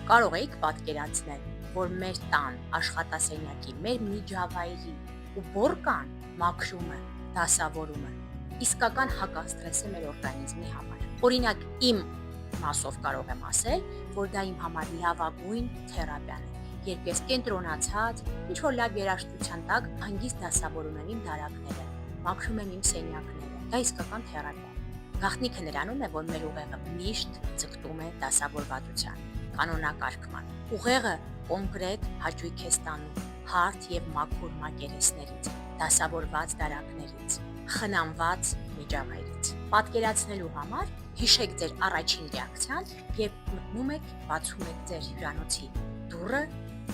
Կարող էիք պատկերացնել, որ մեր տան աշխատասենյակի, մեր միջավայրի ու բորկան մաքրումը, դասավորումը իսկական հակաստրես է մեր օրգանիզմի համար։ Օրինակ, իմ մասով կարող եմ ասել, որ դա իմ համար լավագույն թերապիան է, երբ ես կենտրոնացած, ինչ-որ լավ երաժշտության տակ հանգիստ դասավորում եմ իմ դարակները, մաքրում եմ իմ սենյակները, դա իսկական թերապիա է։ Գաղտնիքը նրանում է, որ մեր ուղեղը միշտ ձգտում է դասավորվածության, կանոնակարգման։ Ուղեղը կոնկրետ հաճույք է ստանում հարթ եւ մաքուր մակերեսներից, դասավորված դարակներից, խնամված միջավայրից։ Պատկերացնելու համար հիշեք ձեր առաջին ռեակցիան, երբ մտնում եք, բացում եք ձեր հյուրանոցի դուռը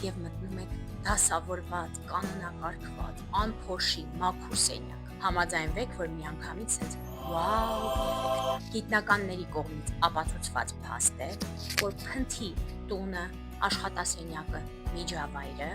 եւ մտնում եք դասավորված, կանոնակարգված, անփոշի, մաքուր սենյակ։ Համաձայնվեք, որ միանգամից sense վաու էֆեկտ գիտնականների կողմից ապացուցված փաստ է, որ փնթի տունը, աշխատասենյակը, միջավայրը,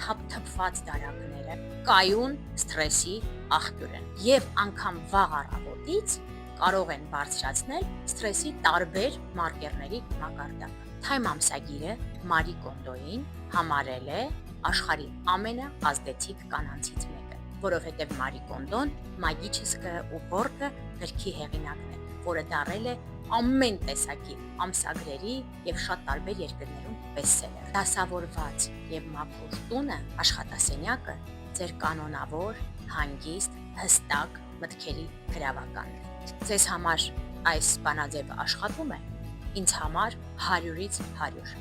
թափթփված դարակները կայուն սթրեսի աղբյուր են եւ անգամ վաղ առավոտից կարող են բարձրացնել սթրեսի տարբեր մարկերների մակարդակը։ Time ամսագիրը Մարի Կոնդոին համարել է աշխարհի ամենաազդեցիկ կանանցից մեկը, որովհետև Մարի Կոնդոն «Մագիչեսկը ու բորգը» գրքի հեղինակն է, որը դարել է ամեն տեսակի ամսագրերի եւ շատ տարբեր երկրներում բեսթսելեր։ Դասավորված եւ մաքուր տունը, աշխատասենյակը ձեր կանոնավոր, հանգիստ, հստակ մտքերի գրավականն է։ Ձեզ համար այս բանաձևը աշխատում է, ինձ համար 100-ից 100։